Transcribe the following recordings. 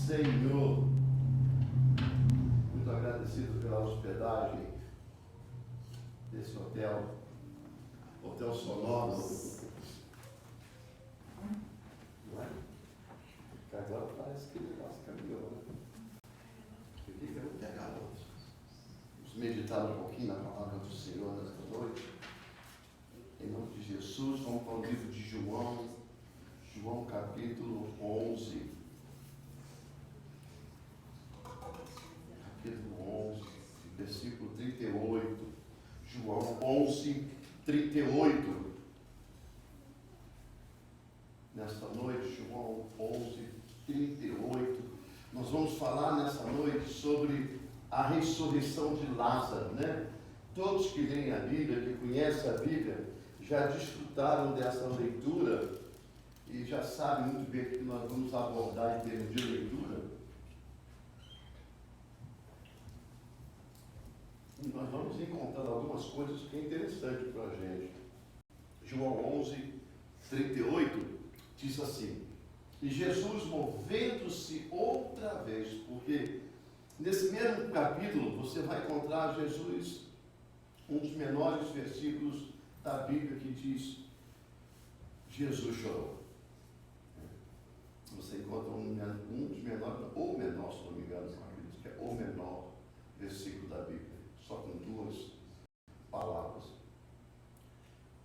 Senhor, muito agradecido pela hospedagem desse hotel sonoro. Não é? Que agora parece que o negócio caminhou, né? Fica muito legal. Vamos meditar um pouquinho na palavra do Senhor nesta noite. Em nome de Jesus, vamos para o livro de João capítulo 11. Capítulo 11, versículo 38. João 11, 38. Nesta noite, João 11, 38. Nós vamos falar nessa noite sobre a ressurreição de Lázaro, né? Todos que leem a Bíblia, que conhecem a Bíblia, já desfrutaram dessa leitura e já sabem muito bem o que nós vamos abordar em termos de leitura. E nós vamos encontrar algumas coisas que é interessante para a gente. João 11, 38 diz assim: e Jesus, movendo-se outra vez, porque nesse mesmo capítulo você vai encontrar Jesus, um dos menores versículos da Bíblia, que diz: Jesus chorou. Você encontra um dos menores, ou menor, se não me engano, que é o menor versículo da Bíblia, só com duas palavras.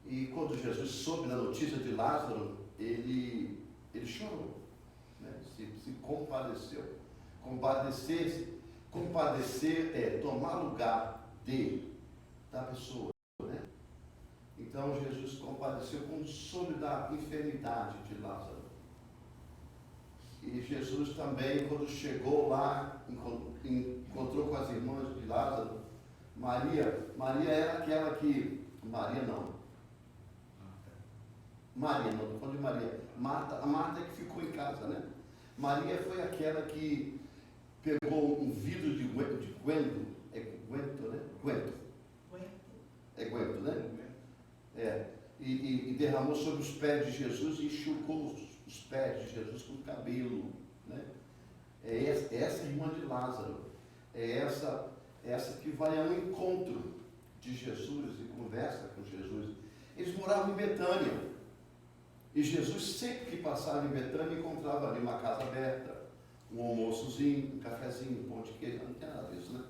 E quando Jesus soube da notícia de Lázaro, ele chorou, né? se compadeceu. Compadecer é tomar lugar da pessoa, né? Então Jesus compadeceu quando soube da enfermidade de Lázaro. E Jesus também, quando chegou lá, encontrou com as irmãs de Lázaro. Maria era aquela que... Maria não, estou falando de Maria. A Marta é que ficou em casa, né? Maria foi aquela que pegou um vidro de guento, e derramou sobre os pés de Jesus e enxugou os pés de Jesus com o cabelo, né? É essa irmã de Lázaro, é essa que vai ao encontro de Jesus e conversa com Jesus. Eles moravam em Betânia, e Jesus sempre que passava em Betânia encontrava ali uma casa aberta, um almoçozinho, um cafezinho, um pão de queijo. Não tem nada disso, né?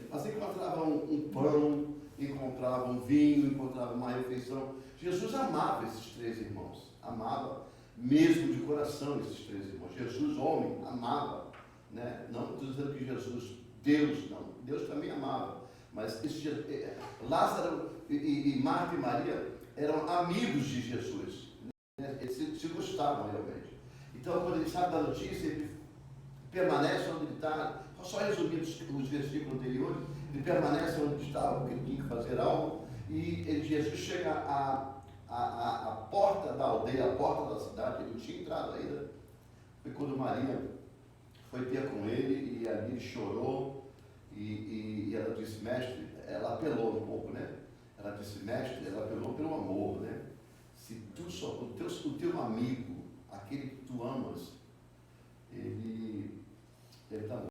Mas encontrava um pão, encontrava um vinho, encontrava uma refeição. Jesus amava esses três irmãos, amava mesmo de coração esses três irmãos. Jesus, homem, amava, né? Não estou dizendo que Jesus, Deus, não, Deus também amava, mas Lázaro e Marta e Maria eram amigos de Jesus, né? Eles se gostavam realmente. Então, quando ele sabe da notícia, ele permanece onde ele está. Só resumindo os versículos anteriores, ele permanece onde estava, porque ele tinha que fazer algo, e Jesus chega à porta da aldeia, à porta da cidade. Ele não tinha entrado ainda. Foi quando Maria foi ter com ele, e ali ele chorou, e ela disse: mestre, ela apelou um pouco, né? Ela disse: mestre, ela apelou pelo amor, né? Se tu só, o teu amigo, aquele que tu amas, ele está morto.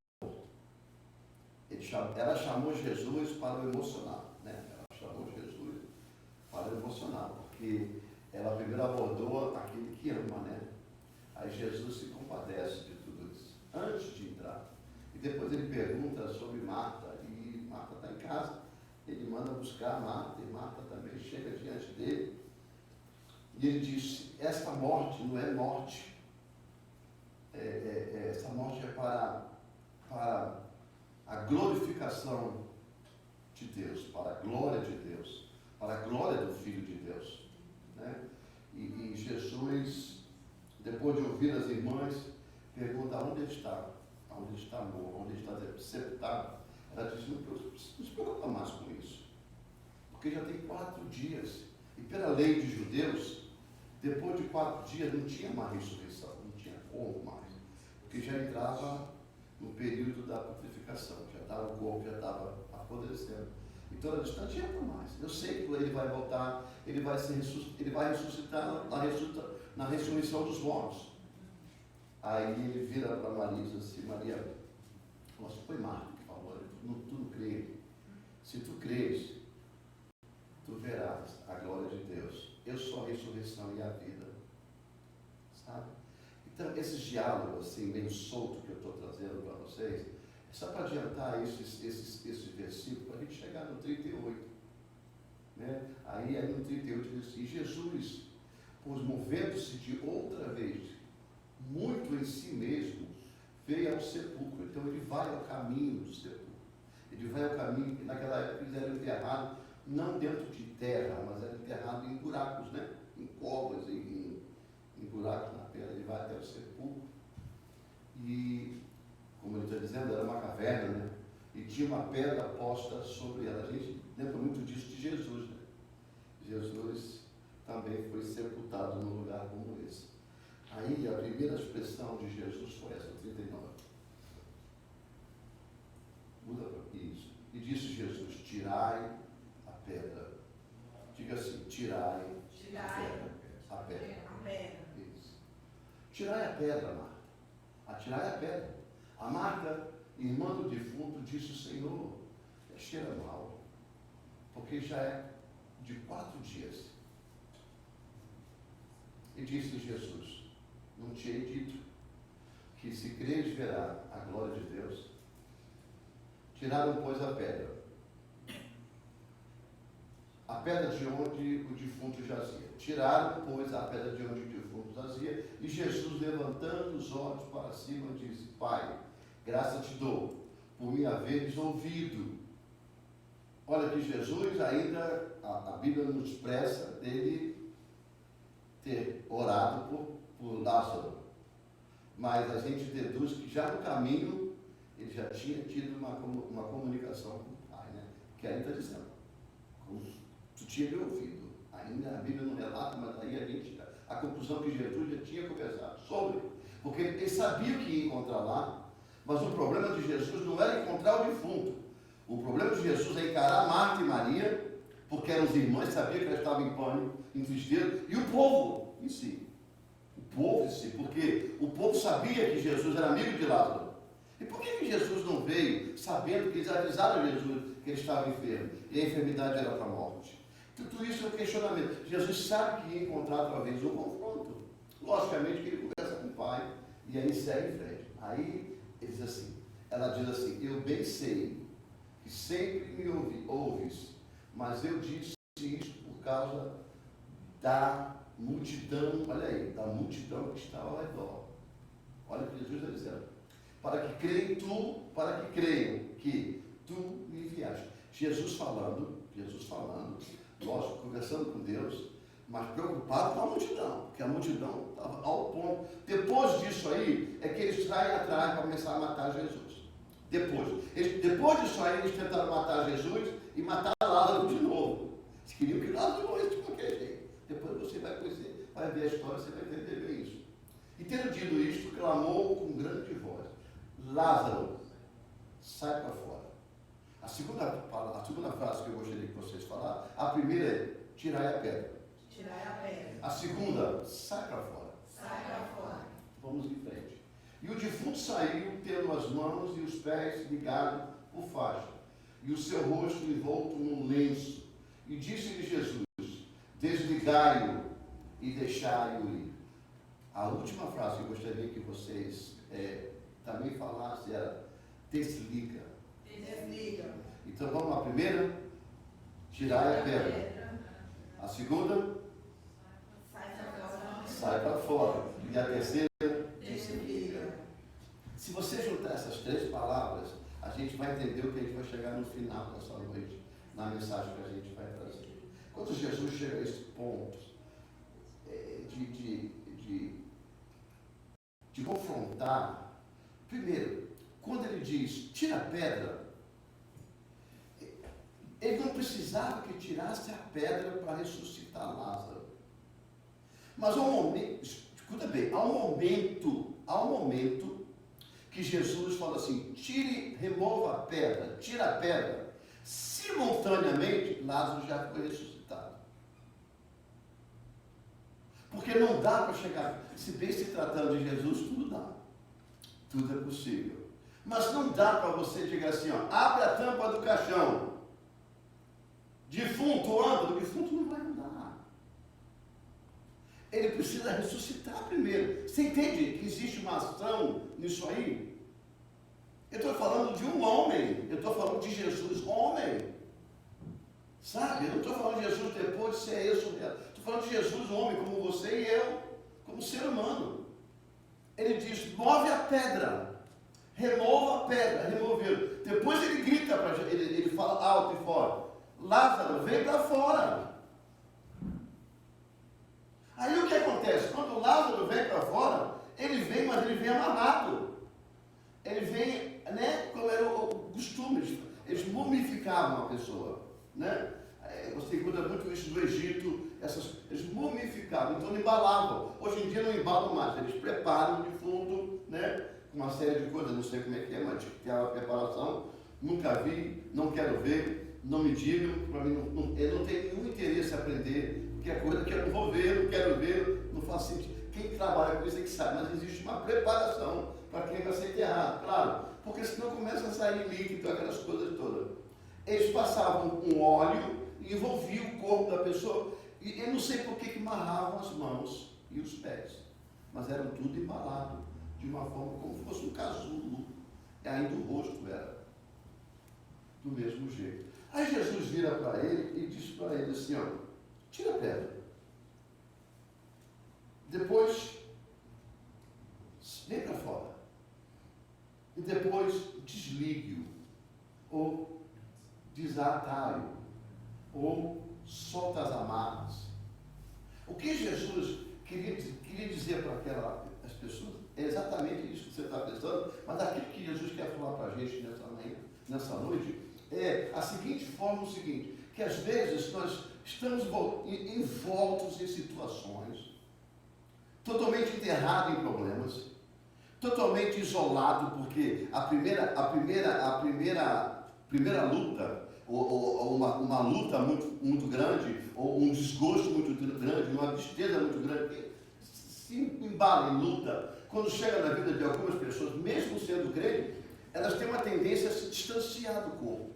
Ela chamou Jesus para o emocional, né? Ela chamou Jesus para o emocional, porque ela primeiro abordou aquele que ama, né? Aí Jesus se compadece de tudo isso, antes de entrar. E depois ele pergunta sobre Marta, e Marta está em casa. Ele manda buscar Marta, e Marta também chega diante dele. E ele diz: esta morte não é morte. Essa morte é para a glorificação de Deus, para a glória de Deus, para a glória do Filho de Deus, né? E Jesus, depois de ouvir as irmãs, pergunta: onde ele está? Onde ele está morto? Onde ele está sepultado? Ela diz: não se preocupa mais com isso, porque já tem 4 dias, e pela lei dos judeus, depois de 4 dias não tinha mais ressurreição, não tinha como mais, porque já entrava no período da putrefação, o corpo já estava apodrecendo. Então ela disse: não adianta mais, eu sei que ele vai voltar, ele vai ressuscitar na ressurreição dos mortos. Aí ele vira para Maria e diz assim: Maria, nossa, foi Marta que falou, tu não crê. Se tu crês, tu verás a glória de Deus. Eu sou a ressurreição e a vida. Sabe? Então, esses diálogos assim, meio solto que eu estou trazendo para vocês, é só para adiantar esses versículos, para a gente chegar no 38. Né? Aí no 38 diz assim: Jesus, pois movendo-se de outra vez, muito em si mesmo, veio ao sepulcro. Então ele vai ao caminho do sepulcro. Ele vai ao caminho, que naquela época eles eram enterrados, não dentro de terra, mas eram enterrados em buracos, né? Em covas, em buracos na pedra. Ele vai até o sepulcro. E, como ele está dizendo, era uma caverna, né? E tinha uma pedra posta sobre ela. A gente lembra muito disso de Jesus, né? Jesus também foi sepultado num lugar como esse. Aí a primeira expressão de Jesus foi essa, 39. Muda para isso. E disse Jesus: tirai a pedra. Diga assim: tirai a pedra. Isso. Tirai a pedra, Marta. Atirai a pedra. A Marta, irmã do defunto, disse: o Senhor, cheira mal, porque já é de 4 dias. E disse Jesus: não te hei dito que se creres verá a glória de Deus? Tiraram, pois, a pedra de onde o defunto jazia. Tiraram, pois, a pedra de onde o defunto jazia, e Jesus, levantando os olhos para cima, disse: Pai, graça te dou, por me haveres ouvido. Olha que Jesus ainda, a Bíblia nos expressa dele ter orado por Lázaro. Mas a gente deduz que já no caminho ele já tinha tido uma comunicação com o Pai, né? Que aí está dizendo, como tu tinha me ouvido. Ainda a Bíblia não relata, mas aí a conclusão que Jesus já tinha conversado sobre. Porque ele sabia que ia encontrar lá, mas o problema de Jesus não era encontrar o defunto. O problema de Jesus é encarar Marta e Maria, porque eram os irmãos, sabia que elas estavam em pânico, em tristeza, e o povo em si. O povo em si, porque o povo sabia que Jesus era amigo de Lázaro. E por que Jesus não veio sabendo que eles avisaram Jesus que ele estava enfermo e a enfermidade era para a morte? Tudo isso é um questionamento. Jesus sabe que ia encontrar outra vez um confronto. Logicamente que ele conversa com o Pai e aí segue em frente. Aí ele diz assim, ela diz assim: eu bem sei que sempre me ouves, mas eu disse isso por causa da multidão, olha aí, da multidão que estava ao redor. Olha o que Jesus está dizendo. Para que creiam que tu me enviaste. Jesus falando, lógico, conversando com Deus, mas preocupado com a multidão, porque a multidão estava ao ponto. Depois disso aí, é que eles saem atrás para começar a matar Jesus. Depois disso aí, eles tentaram matar Jesus e matar Lázaro de novo. Eles queriam que Lázaro morresse de qualquer jeito. Depois você vai conhecer, vai ver a história, você vai entender bem isso. E tendo dito isto, clamou com grande voz: Lázaro, sai para fora. A segunda frase que eu gostaria que vocês falassem, a primeira é: tirai a pedra. A segunda: sai para fora. Vamos em frente. E o defunto saiu, tendo as mãos e os pés ligados por faixa, e o seu rosto envolto num lenço. E disse-lhe Jesus: desligai-o e deixai-o ir. A última frase que eu gostaria que vocês também falassem era: desliga. Então vamos lá. A primeira: tirai a pedra. A segunda: sai para fora. E a terceira: desliga. Se você juntar essas 3 palavras, a gente vai entender o que a gente vai chegar no final dessa noite, na mensagem que a gente vai trazer. Quando Jesus chega a esse ponto de confrontar, primeiro, quando ele diz: tira a pedra, ele não precisava que tirasse a pedra para ressuscitar Lázaro. Mas há um momento, escuta bem, há um momento que Jesus fala assim: remova a pedra, tira a pedra. Simultaneamente, Lázaro já foi ressuscitado. Porque não dá para chegar, se bem se tratando de Jesus, tudo dá. Tudo é possível. Mas não dá para você dizer assim, ó, abre a tampa do caixão. Defunto anda, o defunto não vai andar. Ele precisa ressuscitar primeiro. Você entende que existe uma ação nisso aí? Eu estou falando de um homem. Eu estou falando de Jesus, homem. Sabe? Eu não estou falando de Jesus depois de ser isso. Estou falando de Jesus, homem, como você e eu, como ser humano. Ele diz, move a pedra. Remova a pedra, remover. Depois ele grita para ele fala alto e forte. Lázaro, vem para fora. Aí o que acontece? Quando Lázaro vem para fora, ele vem, mas ele vem amarrado. Ele vem, né, como era o costume, eles mumificavam a pessoa, né? Você encontra muito isso no Egito, eles mumificavam, então embalavam. Hoje em dia não embalam mais, eles preparam o defunto, né? Uma série de coisas, não sei como é que é, mas tem a preparação, nunca vi, não quero ver, não me digam, para mim eu não tenho nenhum interesse em aprender, porque é coisa que eu não vou ver, não quero ver, não faz sentido. Quem trabalha com isso é que sabe, mas existe uma preparação para quem vai ser enterrado, claro, porque senão começa a sair líquido, aquelas coisas todas. Eles passavam um óleo e envolviam o corpo da pessoa, e eu não sei por que amarravam as mãos e os pés, mas eram tudo embalado, de uma forma como se fosse um casulo, e ainda o rosto era do mesmo jeito. Aí Jesus vira para ele e diz para ele assim, ó, tira a pedra. Depois, vem para fora. E depois, desligue-o. Ou desataie-o. Ou solta as amarras. O que Jesus queria dizer para aquelas pessoas é exatamente isso que você está pensando, mas aquilo que Jesus quer falar para a gente nessa noite é a seguinte forma, o seguinte, que às vezes nós estamos envoltos em situações, totalmente enterrados em problemas, totalmente isolado, porque a primeira luta, ou uma luta muito grande, ou um desgosto muito grande, uma tristeza muito grande, que se embala em luta, quando chega na vida de algumas pessoas, mesmo sendo crente, elas têm uma tendência a se distanciar do corpo,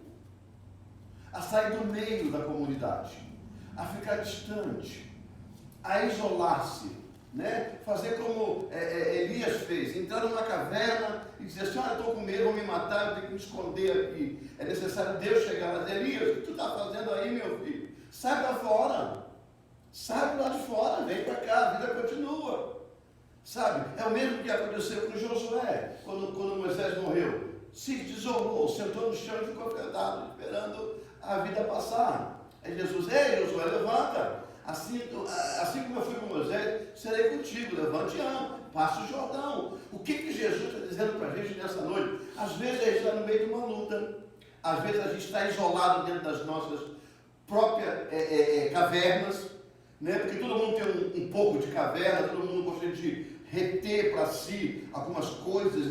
a sair do meio da comunidade, a ficar distante, a isolar-se, né? Fazer como Elias fez, entrar numa caverna e dizer assim, olha, estou com medo, vou me matar, eu tenho que me esconder aqui. É necessário Deus chegar lá, Elias, o que tu está fazendo aí, meu filho? Sai para fora, sai para lá de fora, vem para cá, a vida continua. Sabe, é o mesmo que aconteceu com Josué, quando Moisés morreu. Se isolou, sentou no chão e ficou sentado, esperando a vida passar. Aí Jesus, ei Josué, levanta. Assim como eu fui com Moisés, serei contigo, levante e anda, passe o Jordão. O que Jesus está dizendo para a gente nessa noite? Às vezes a gente está no meio de uma luta, às vezes a gente está isolado dentro das nossas próprias cavernas, né? Porque todo mundo tem um pouco de caverna, todo mundo gosta de reter para si algumas coisas e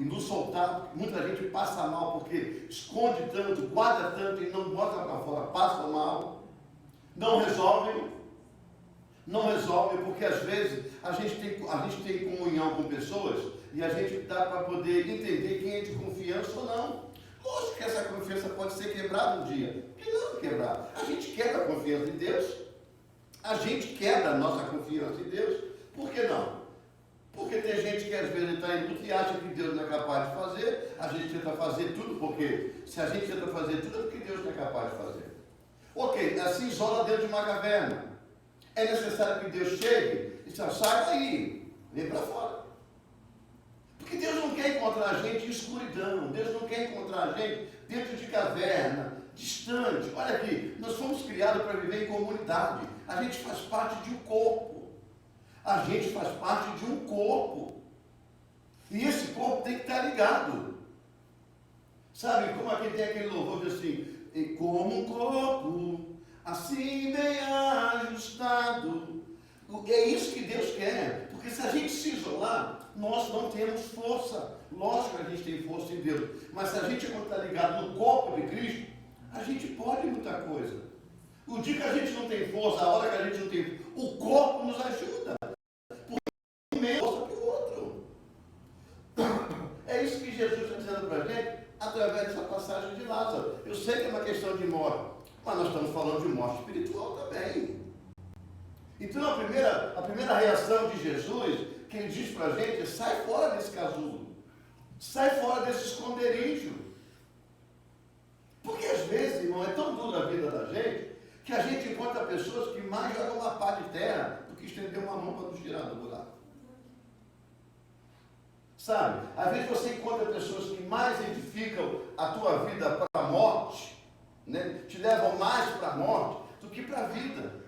não soltar. Muita gente passa mal porque esconde tanto, guarda tanto e não bota para fora, passa mal. Não resolve porque às vezes a gente tem comunhão com pessoas e a gente dá para poder entender quem é de confiança ou não. Lógico que essa confiança pode ser quebrada um dia. Por que não quebrar? A gente quebra a confiança em Deus. A gente quebra a nossa confiança em Deus. Por que não? Porque tem gente que às vezes está em luta e acha que Deus não é capaz de fazer. A gente tenta fazer tudo porque se a gente tenta fazer tudo é porque Deus não é capaz de fazer. Ok, assim isola dentro de uma caverna. É necessário que Deus chegue e diz, sai daí, vem para fora. Porque Deus não quer encontrar a gente em escuridão, Deus não quer encontrar a gente dentro de caverna, distante. Olha aqui, nós fomos criados para viver em comunidade. A gente faz parte de um corpo. A gente faz parte de um corpo. E esse corpo tem que estar ligado. Sabe, como aqui tem aquele louvor de assim, e como um corpo, assim bem ajustado. É isso que Deus quer. Porque se a gente se isolar, nós não temos força. Lógico que a gente tem força em Deus. Mas se a gente não está ligado no corpo de Cristo, a gente pode muita coisa. O dia que a gente não tem força, a hora que a gente não tem, o corpo nos ajuda. Porque um menos força que o outro. é isso que Jesus está dizendo para a gente, através dessa passagem de Lázaro. Eu sei que é uma questão de morte, mas nós estamos falando de morte espiritual também. Então a primeira reação de Jesus, que ele diz para a gente, é: sai fora desse casulo, sai fora desse esconderijo. Porque às vezes, irmão, é tão dura a vida da gente, que a gente encontra pessoas que mais jogam uma pá de terra do que estender uma mão para nos tirar do buraco. Sabe? Às vezes você encontra pessoas que mais edificam a tua vida para a morte, né? Te levam mais para a morte do que para a vida.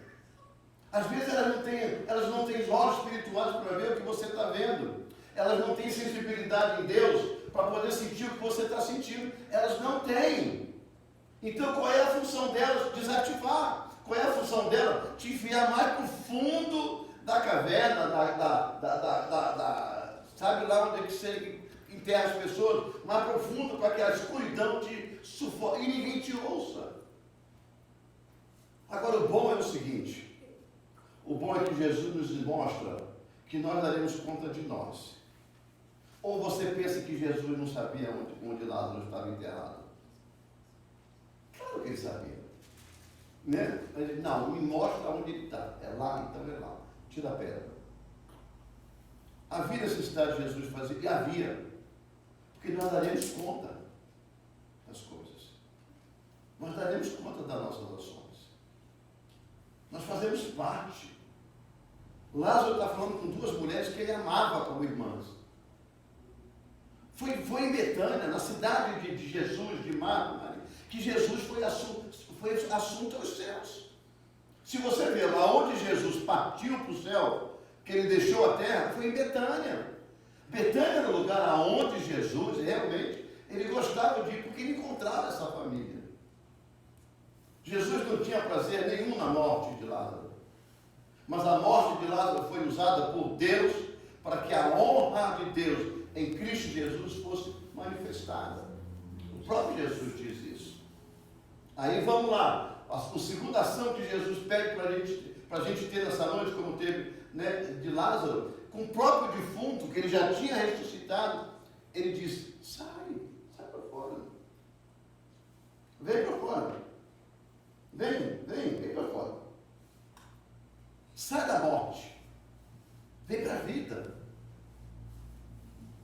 Às vezes elas não têm olhos espirituais para ver o que você está vendo. Elas não têm sensibilidade em Deus para poder sentir o que você está sentindo. Elas não têm. Então qual é a função delas? Desativar. Qual é a função dela? Te enfiar mais para o fundo da caverna, sabe lá onde é que você enterra as pessoas, mais profundo, para que a escuridão te sufoque e ninguém te ouça. Agora o bom é o seguinte: o bom é que Jesus nos mostra que nós daremos conta de nós. Ou você pensa que Jesus não sabia onde Lázaro estava enterrado? Claro que ele sabia. Né? Ele, não, me mostra onde ele está. É lá, então é lá. Tira a pedra. Havia necessidade de Jesus fazer, e havia. Porque nós daremos conta das coisas. Nós daremos conta das nossas ações. Nós fazemos parte. Lázaro está falando com duas mulheres que ele amava como irmãs. Foi em Betânia, na cidade de Jesus, de Marta, que Jesus foi assunto aos céus. Se você ver lá onde Jesus partiu para o céu, que ele deixou a terra, foi em Betânia. Betânia era o lugar aonde Jesus realmente, ele gostava de ir, porque ele encontrava essa família. Jesus não tinha prazer nenhum na morte de Lázaro. Mas a morte de Lázaro foi usada por Deus para que a honra de Deus em Cristo Jesus fosse manifestada. O próprio Jesus diz isso. Aí vamos lá. A segunda ação que Jesus pede para a gente ter nessa noite, como teve, né, de Lázaro, com o próprio defunto, que ele já tinha ressuscitado, ele diz: sai para fora. Vem para fora. Vem para fora. Sai da morte. Vem para a vida.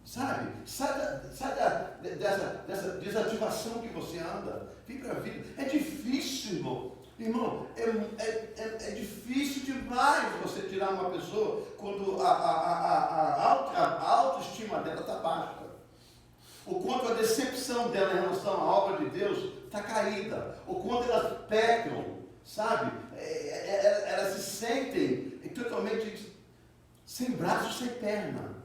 Sabe? Sai dessa desativação que você anda. Vem para a vida. É difícil, irmão. É difícil demais você tirar uma pessoa quando a autoestima dela está baixa. O quanto a decepção dela em relação à obra de Deus está caída. O quanto elas pecam, sabe? Elas se sentem totalmente sem braço, sem perna.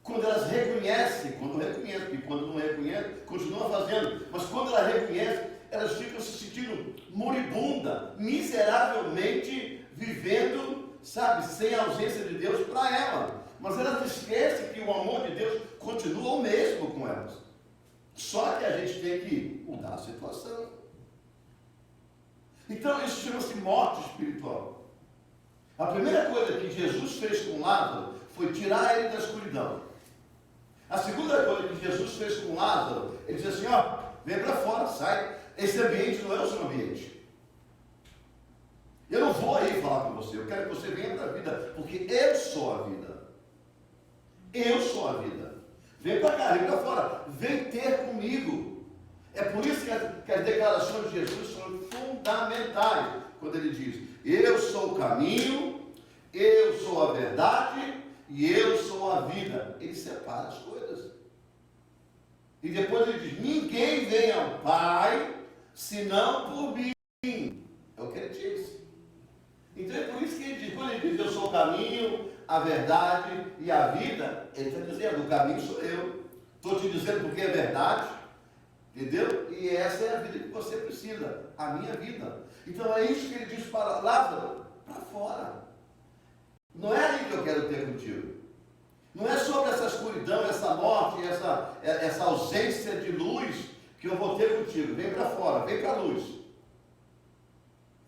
Quando elas reconhecem, e quando não reconhecem, continuam fazendo, mas quando elas reconhecem, elas ficam se sentindo moribunda, miseravelmente vivendo, sabe, sem a ausência de Deus para ela. Mas elas esquecem que o amor de Deus continua o mesmo com elas. Só que a gente tem que mudar a situação. Então isso chama-se morte espiritual. A primeira coisa que Jesus fez com Lázaro foi tirar ele da escuridão. A segunda coisa que Jesus fez com Lázaro, ele disse assim: ó, vem para fora, sai. Esse ambiente não é o seu ambiente. Eu não vou aí falar com você, eu quero que você venha para a vida, porque eu sou a vida. Eu sou a vida. Vem para cá, vem para fora, vem ter comigo. É por isso que as declarações de Jesus são fundamentais, quando ele diz: eu sou o caminho, eu sou a verdade e eu sou a vida. Ele separa as coisas. E depois ele diz: ninguém vem ao Pai senão por mim. É o que ele diz. Então é por isso que ele diz, quando ele diz: eu sou o caminho, a verdade e a vida, ele está dizendo: o caminho sou eu. Estou te dizendo porque é verdade, entendeu? E essa é a vida que você precisa, a minha vida. Então é isso que ele diz para Lázaro: para fora. Não é ali que eu quero ter contigo. Não é sobre essa escuridão, essa morte, essa ausência de luz que eu vou ter contigo. Vem para fora, vem para a luz.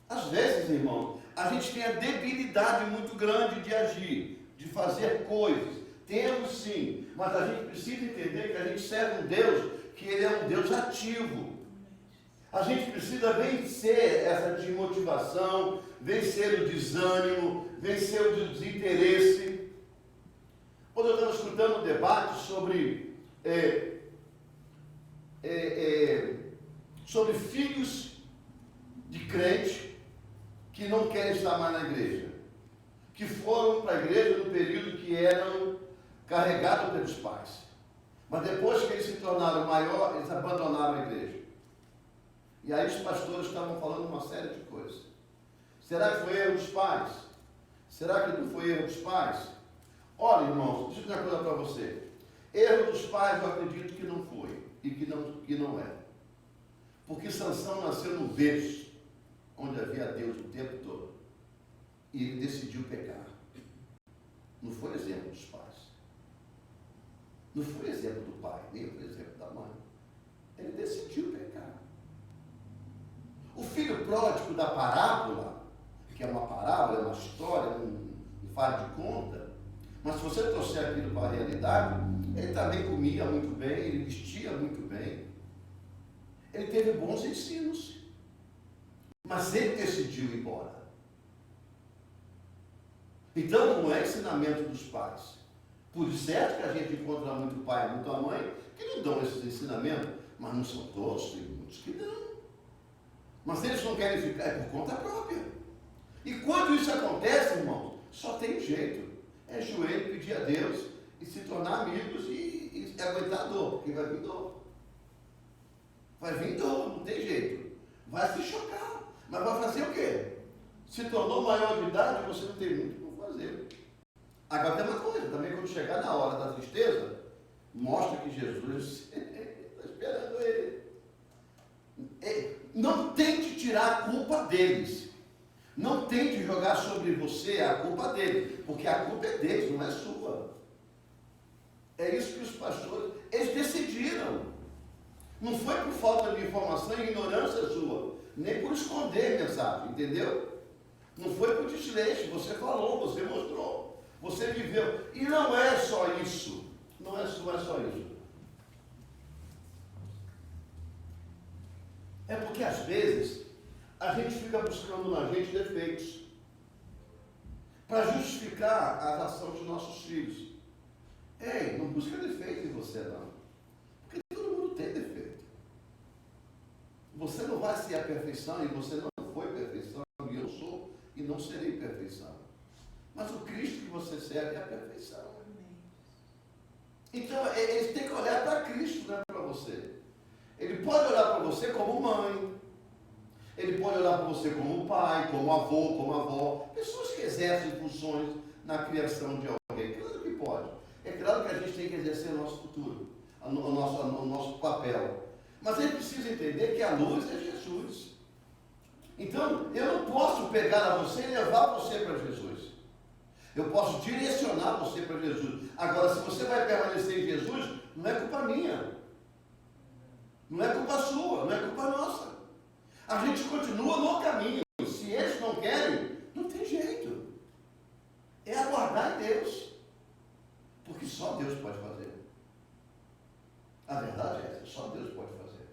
Às vezes, irmão, a gente tem a debilidade muito grande de agir, de fazer coisas, Temos sim, mas a gente precisa entender que a gente serve um Deus que Ele é um Deus ativo. A gente precisa vencer essa desmotivação, vencer o desânimo, vencer o desinteresse. Quando eu estava escutando um debate sobre filhos de crente que não querem estar mais na igreja, que foram para a igreja no período que eram carregados pelos pais, mas depois que eles se tornaram maior, eles abandonaram a igreja. E aí os pastores estavam falando uma série de coisas. Será que foi erro dos pais? Será que não foi erro dos pais? Olha, irmãos, deixa eu dizer uma coisa para você. Erro dos pais eu acredito que não foi e que não é. Porque Sansão nasceu num berço onde havia Deus o tempo todo. E ele decidiu pecar. Não foi exemplo dos pais. Não foi exemplo do pai, nem foi exemplo da mãe. Ele decidiu pecar. O filho pródigo da parábola, que é uma parábola, é uma história, um faz de conta, mas se você trouxer aquilo para a realidade, ele também comia muito bem, ele vestia muito bem, ele teve bons ensinos, mas ele decidiu ir embora. Então não é ensinamento dos pais. Por certo que a gente encontra muito pai e muita mãe que não dão esses ensinamentos, mas não são todos, tem muitos que dão. Mas eles não querem ficar, é por conta própria. E quando isso acontece, irmãos, só tem um jeito. É joelho, pedir a Deus e se tornar amigos e aguentar a dor, porque vai vir dor. Vai vir dor, não tem jeito. Vai se chocar. Mas vai fazer o quê? Se tornou maior de idade, você não tem muito o que fazer. Agora tem uma coisa, também quando chegar na hora da tristeza, mostra que Jesus está esperando ele. Não tente tirar a culpa deles. Não tente jogar sobre você a culpa deles, porque a culpa é deles, não é sua. É isso que os pastores, eles decidiram. Não foi por falta de informação e ignorância sua, nem por esconder mensagem, entendeu? Não foi por desleixo, você falou, você mostrou, você viveu. E não é só isso. Não é só isso. É porque às vezes a gente fica buscando na gente defeitos para justificar a ação dos nossos filhos. Ei, não busca defeito em você não. Porque todo mundo tem defeito. Você não vai ser a perfeição e você não foi perfeição e eu sou e não serei perfeição. Mas o Cristo que você serve é a perfeição. Então eles têm que olhar para Cristo, não é para você. Ele pode olhar para você como mãe, ele pode olhar para você como pai, como avô, como avó, pessoas que exercem funções na criação de alguém. Claro que pode. É claro que a gente tem que exercer o nosso futuro, o nosso papel. Mas ele precisa entender que a luz é Jesus. Então, eu não posso pegar a você e levar você para Jesus. Eu posso direcionar você para Jesus. Agora, se você vai permanecer em Jesus, não é culpa minha. Não é culpa sua, não é culpa nossa. A gente continua no caminho. Se eles não querem, não tem jeito. É aguardar em Deus. Porque só Deus pode fazer. A verdade é essa, só Deus pode fazer.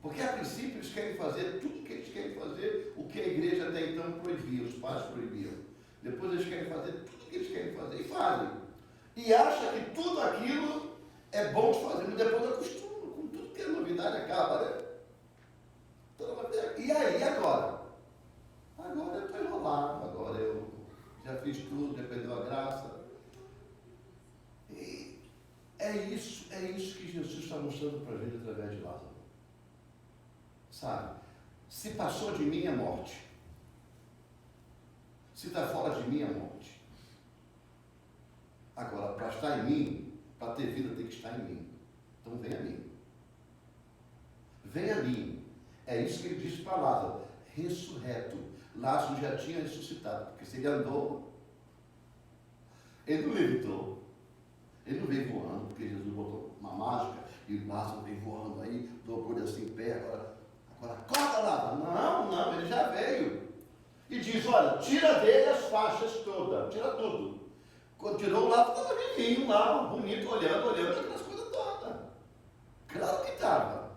Porque a princípio eles querem fazer tudo o que eles querem fazer, o que a igreja até então proibia, os pais proibiam. Depois eles querem fazer tudo o que eles querem fazer e fazem. E acham que tudo aquilo é bom de fazer, mas depois acostumam. Porque a novidade acaba, né? E aí, agora? Agora eu estou enrolado, agora eu já fiz tudo, dependeu da graça. E é isso que Jesus está mostrando para a gente através de Lázaro. Sabe? Se passou de mim é morte. Se está fora de mim é morte. Agora, para estar em mim, para ter vida tem que estar em mim. Então vem a mim. Vem a mim. É isso que ele disse para Lázaro. Ressurreto. Lázaro já tinha ressuscitado. Porque se ele andou, ele não levitou. Ele não veio voando, porque Jesus botou uma mágica e Lázaro veio voando aí, dobrou assim em pé. Agora acorda, Lázaro. Não, ele já veio. E diz, olha, tira dele as faixas todas, tira tudo. Quando tirou o lado, estava vivinho lá, bonito, olhando aquelas coisas todas. Claro que estava.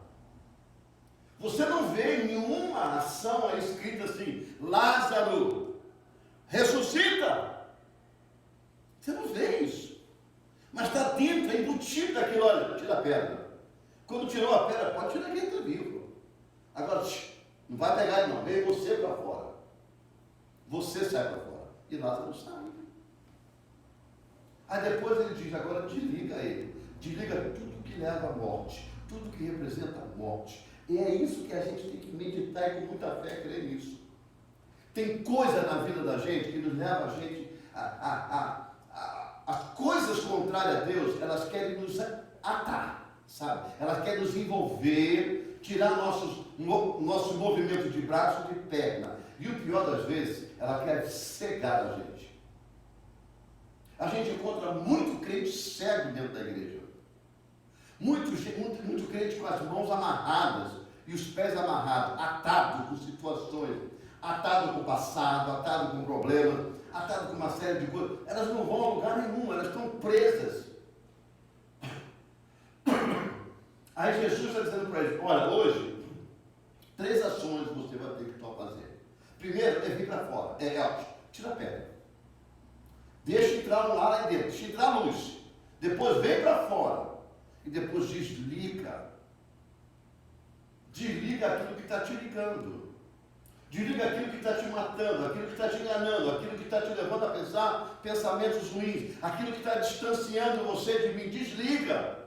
Você não vê nenhuma ação aí escrita assim, Lázaro, ressuscita. Você não vê isso. Mas está dentro, é embutido daquilo, olha, tira a pedra. Quando tirou a pedra, pode tirar quem está vivo. Agora, não vai pegar ele não, veio você para fora. Você sai para fora. E Lázaro sai. Aí depois ele diz, agora desliga ele. Desliga tudo que leva à morte. Tudo que representa a morte. E é isso que a gente tem que meditar e com muita fé crer nisso. Tem coisa na vida da gente que nos leva a gente as coisas contrárias a Deus, elas querem nos atar, sabe? Elas querem nos envolver, tirar nosso movimento de braço e de perna. E o pior das vezes, ela quer cegar a gente. A gente encontra muito crente cego dentro da igreja. Muito crente com as mãos amarradas e os pés amarrados, atado com situações, atado com o passado, atado com problemas, atado com uma série de coisas. Elas não vão a lugar nenhum, elas estão presas. Aí Jesus está dizendo para eles, olha, hoje, 3 ações você vai ter que fazer. Primeiro, é vir para fora. Tira a pedra. Deixa entrar um ar aí dentro, deixa entrar luz. Depois vem para fora. E depois desliga. Desliga aquilo que está te ligando. Desliga aquilo que está te matando, aquilo que está te enganando, aquilo que está te levando a pensar pensamentos ruins, aquilo que está distanciando você de mim. Desliga.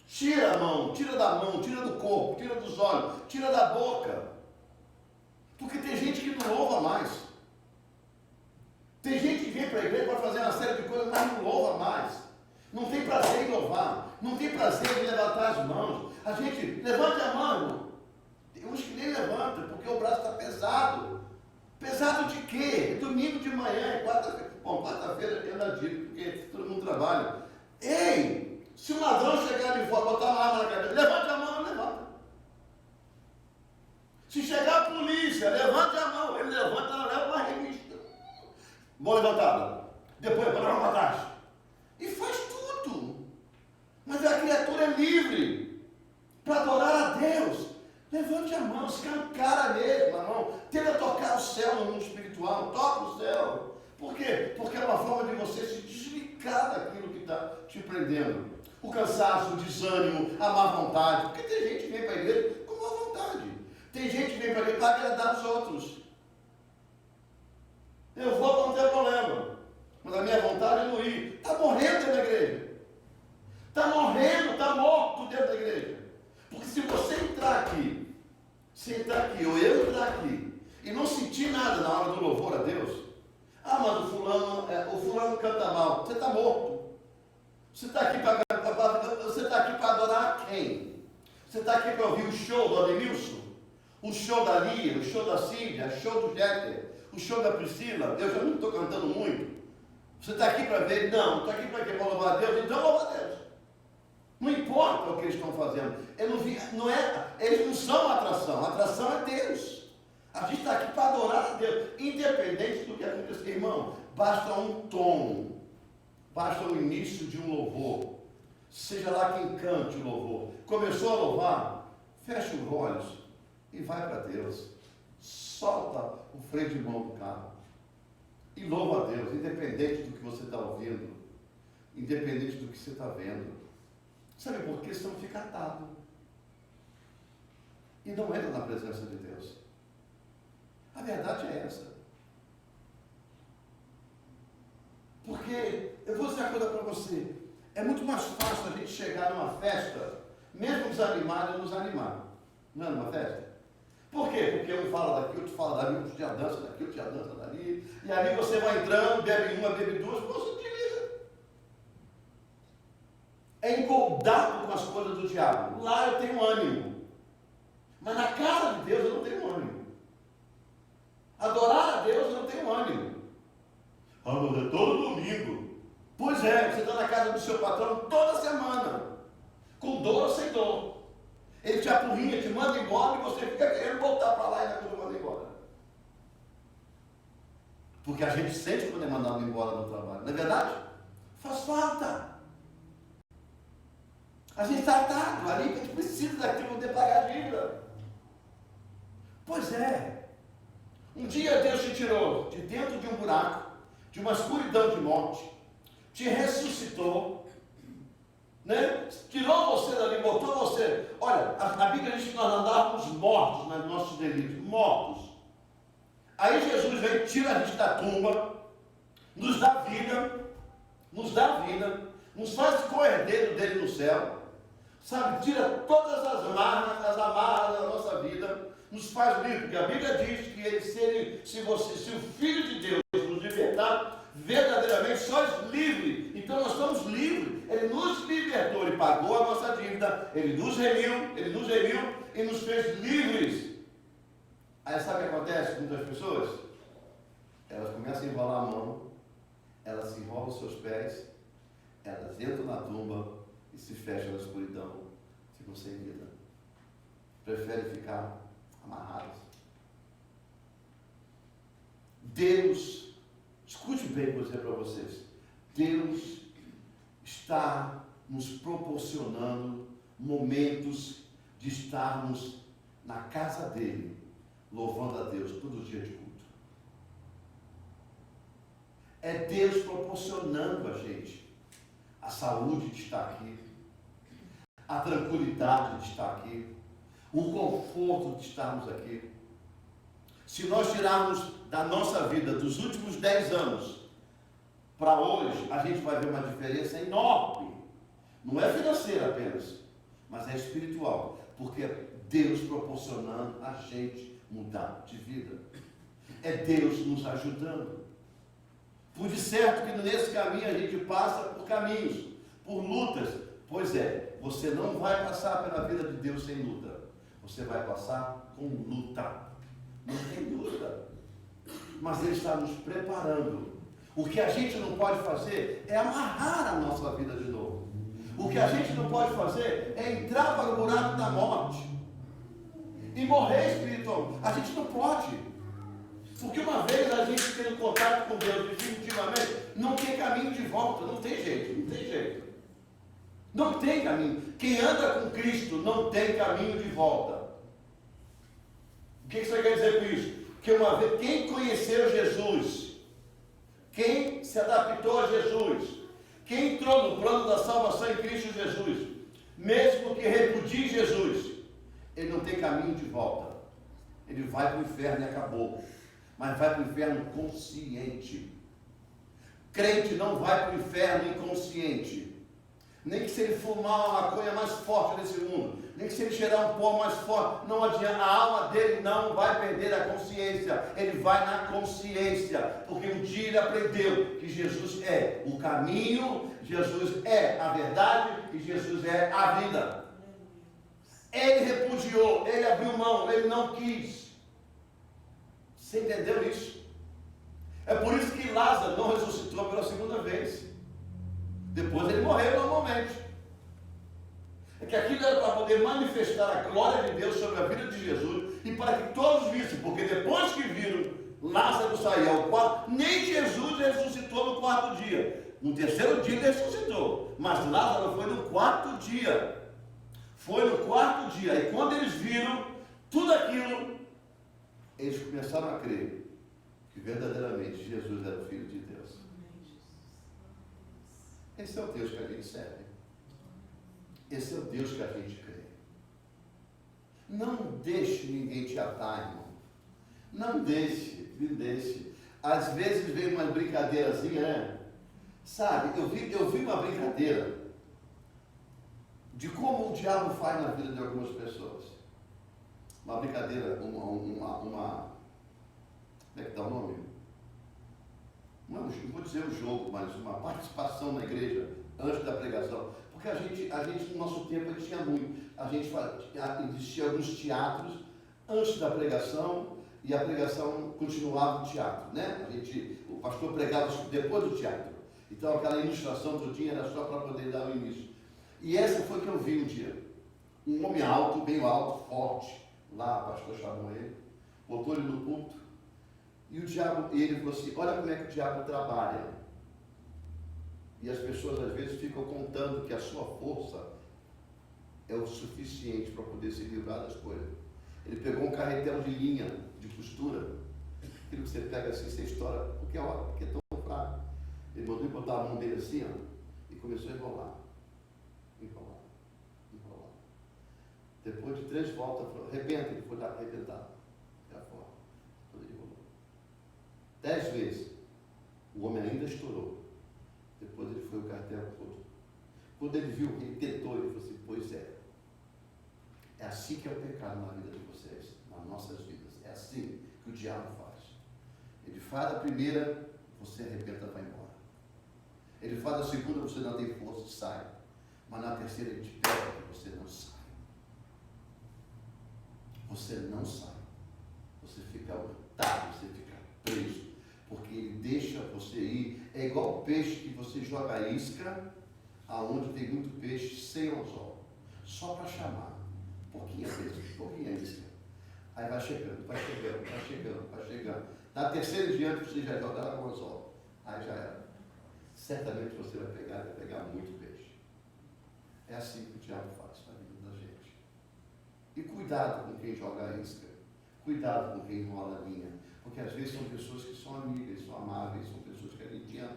Tira a mão, tira da mão, tira do corpo, tira dos olhos, tira da boca. Porque tem gente que não louva mais. Tem gente que vem para a igreja para fazer uma série de coisas, mas não louva mais. Não tem prazer em louvar. Não tem prazer em levantar as mãos. A gente, levante a mão. Tem uns que nem levantam, porque o braço está pesado. Pesado de quê? Domingo de manhã, é quarta-feira. Bom, quarta-feira eu ainda digo, porque todo mundo trabalha. Ei, se um ladrão chegar de fora, botar uma arma na cabeça, levante a mão, não levanta. Se chegar a polícia, levante a mão. Ele levanta, ela leva uma revista. Mão levantada. Depois, para uma taxa. E faz tudo. Mas a criatura é livre para adorar a Deus. Levante a mão, escancara mesmo a mão. Tenta tocar o céu no mundo espiritual. Toca o céu. Por quê? Porque é uma forma de você se desligar daquilo que está te prendendo. O cansaço, o desânimo, a má vontade. Porque tem gente que vem para a igreja com má vontade. Tem gente que vem para a igreja para agradar os outros. Eu vou para não ter problema. Mas a minha vontade é não ir. Está morrendo dentro da igreja. Está morrendo, está morto dentro da igreja. Porque se você entrar aqui, ou eu entrar aqui, e não sentir nada na hora do louvor a Deus, mas o fulano canta mal, você está morto. Você está aqui para adorar quem? Você está aqui para ouvir o show do Ademilson? O show da Lia, o show da Cíndia, o show do Jeter, o show da Priscila? Eu já não estou cantando muito. Você está aqui para ver? Não, estou aqui para quê? Para louvar a Deus? Então louva a Deus. Não importa o que eles estão fazendo. Eles não são atração. A atração é Deus. A gente está aqui para adorar a Deus. Independente do que acontecer. Irmão, basta um tom. Basta o início de um louvor. Seja lá quem cante o louvor. Começou a louvar, fecha os olhos e vai para Deus. Solta o freio de mão do carro. E louva a Deus, independente do que você está ouvindo. Independente do que você está vendo. Sabe por quê? Senão fica atado. E não entra na presença de Deus. A verdade é essa. Porque, eu vou dizer uma coisa para você. É muito mais fácil a gente chegar numa festa, mesmo desanimado, e nos animar. Não é numa festa? Por quê? Porque um fala daqui, outro fala dali, outro já dança daqui, outro já dança dali. E ali você vai entrando, bebe uma, bebe duas, você utiliza. É engoldado com as coisas do diabo. Lá eu tenho ânimo. Mas na casa de Deus eu não tenho ânimo. Adorar a Deus eu não tenho ânimo. Mas é todo domingo. Pois é, você está na casa do seu patrão toda semana. Com dor ou sem dor. Ele te apurrinha, te manda embora e você fica querendo voltar para lá e depois manda embora. Porque a gente sente quando é mandado embora do trabalho, não é verdade? Faz falta. A gente está atado ali, a gente precisa daquilo para poder pagar a dívida. Pois é. Um dia Deus te tirou de dentro de um buraco, de uma escuridão de morte, te ressuscitou, né? Tirou você dali, botou você. Olha, a Bíblia diz que nós andávamos mortos nos nossos delitos, mortos. Aí Jesus vem, tira a gente da tumba, nos dá vida, nos faz co-herdeiro dele no céu, sabe? Tira todas as amarras da nossa vida, nos faz livre, porque a Bíblia diz que ele, se o Filho de Deus nos libertar, verdadeiramente sois livres. Então nós somos livres. Ele nos libertou, ele pagou a nossa dívida, ele nos remiu e nos fez livres. Aí sabe o que acontece com muitas pessoas? Elas começam a enrolar a mão, elas se enrolam os seus pés, elas entram na tumba e se fecham na escuridão, ficam sem vida. Preferem ficar amarradas. Deus, escute bem o que eu vou dizer para vocês. Deus está nos proporcionando momentos de estarmos na casa dele, louvando a Deus todo dia de culto. É Deus proporcionando a gente a saúde de estar aqui, a tranquilidade de estar aqui, o conforto de estarmos aqui. Se nós tirarmos da nossa vida dos últimos 10 anos para hoje, a gente vai ver uma diferença enorme. Não é financeira apenas, mas é espiritual, porque é Deus proporcionando a gente mudar de vida. É Deus nos ajudando. Por de certo que nesse caminho a gente passa por caminhos, por lutas. Pois é, você não vai passar pela vida de Deus sem luta. Você vai passar com luta. Não tem luta. Mas Ele está nos preparando. O que a gente não pode fazer é amarrar a nossa vida de novo. O que a gente não pode fazer é entrar para o buraco da morte e morrer espiritual. A gente não pode. Porque uma vez a gente tendo contato com Deus definitivamente, não tem caminho de volta. Não tem jeito, não tem jeito. Não tem caminho. Quem anda com Cristo não tem caminho de volta. O que você quer dizer com isso? Que uma vez, quem conheceu Jesus, quem se adaptou a Jesus, quem entrou no plano da salvação em Cristo Jesus, mesmo que repudie Jesus, ele não tem caminho de volta. Ele vai para o inferno e acabou. Mas vai para o inferno consciente. Crente não vai para o inferno inconsciente. Nem que se ele fumar uma maconha mais forte nesse mundo, nem que se ele cheirar um pó mais forte, não adianta, a alma dele não vai perder a consciência, ele vai na consciência, porque um dia ele aprendeu que Jesus é o caminho, Jesus é a verdade e Jesus é a vida. Ele repudiou, ele abriu mão, ele não quis. Você entendeu isso? É por isso que Lázaro não ressuscitou pela segunda vez. Depois ele morreu normalmente. É que aquilo era para poder manifestar a glória de Deus sobre a vida de Jesus e para que todos vissem, porque depois que viram Lázaro sair ao quarto, nem Jesus ressuscitou no quarto dia. No terceiro dia ele ressuscitou, mas Lázaro foi no quarto dia. Foi no quarto dia. E quando eles viram tudo aquilo, eles começaram a crer que verdadeiramente Jesus era o Filho de Deus. Esse é o Deus que a gente serve. Esse é o Deus que a gente crê. Não deixe ninguém te atar, irmão. Não deixe, me deixe. Às vezes vem uma brincadeirazinha, né? Sabe, eu vi uma brincadeira de como o diabo faz na vida de algumas pessoas. Uma brincadeira, como é que dá o nome? Não vou dizer o jogo, mas uma participação na igreja antes da pregação. Porque a gente no nosso tempo tinha muito. Existia alguns teatros antes da pregação e a pregação continuava no teatro, né? O pastor pregava depois do teatro. Então aquela ilustração do dia era só para poder dar o início. E essa foi que eu vi um dia. Um homem alto, bem alto, forte. Lá o pastor chamou ele, botou ele no púlpito. E ele falou assim, olha como é que o diabo trabalha. E as pessoas às vezes ficam contando que a sua força é o suficiente para poder se livrar das coisas. Ele pegou um carretel de linha, de costura, aquilo que você pega assim, você estoura, porque é tão fraco. Ele mandou botar a mão dele assim, ó, e começou a enrolar. Depois de 3 voltas, falou, arrebenta, ele foi lá arrebentar. Até fora. Quando ele rolou. 10 vezes. O homem ainda estourou. Depois ele foi o cartel todo. Quando ele viu que ele tentou, ele falou assim, pois é. É assim que é o pecado na vida de vocês, nas nossas vidas. É assim que o diabo faz. Ele faz a primeira, você arrebenta e vai embora. Ele faz a segunda, você não tem força, sai. Mas na terceira ele te pega e você não sai. Você não sai. Você fica hurtado, você fica preso. Porque ele deixa você ir. É igual o peixe que você joga a isca, aonde tem muito peixe sem anzol. Só para chamar. Pouquinha isca. Aí vai chegando. Na terceira diante você já joga lá com o anzol. Aí já era. Certamente você vai pegar muito peixe. É assim que o diabo faz na vida da gente. E cuidado com quem joga a isca. Cuidado com quem enrola a linha. Porque às vezes são pessoas que são amigas, são amáveis, são pessoas que a gente ama.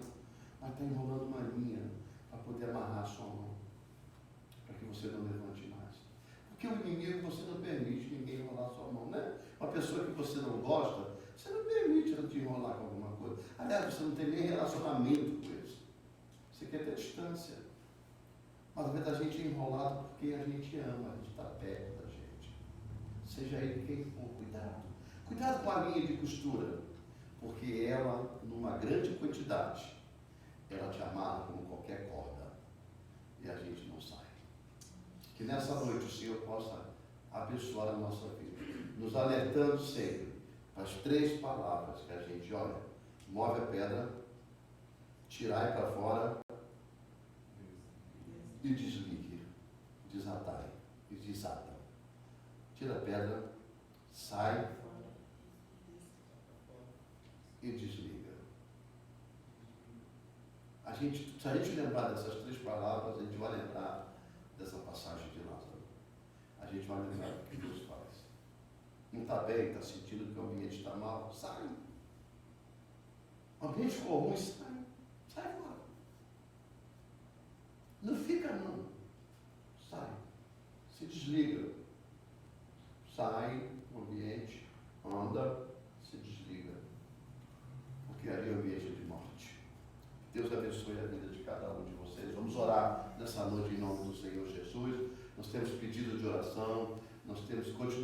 Mas está enrolando uma linha para poder amarrar a sua mão. Para que você não levante mais. Porque o inimigo você não permite ninguém enrolar a sua mão, né? Uma pessoa que você não gosta, você não permite ela te enrolar com alguma coisa. Aliás, você não tem nem relacionamento com eles. Você quer ter distância. Mas às vezes a gente é enrolado porque a gente ama, a gente está perto da gente. Seja ele quem for, cuidado. Cuidado com a linha de costura, porque ela, numa grande quantidade, ela te amarra como qualquer corda e a gente não sai. Que nessa noite o Senhor possa abençoar a nossa vida, nos alertando sempre para as 3 palavras que a gente olha: move a pedra, tirai para fora e desligue, desatai e desata. Tira a pedra, sai e desliga. Se a gente lembrar dessas 3 palavras, a gente vai lembrar dessa passagem de Lázaro. A gente vai lembrar do que Deus faz. Não está bem, está sentindo que o ambiente está mal? Sai. O ambiente ficou ruim, sai. Sai fora. Não fica não. Sai. Se desliga. Sai do ambiente, anda, se desliga. Porque ali é o ambiente de morte. Deus abençoe a vida de cada um de vocês. Vamos orar nessa noite em nome do Senhor Jesus. Nós temos pedido de oração, nós temos continuado.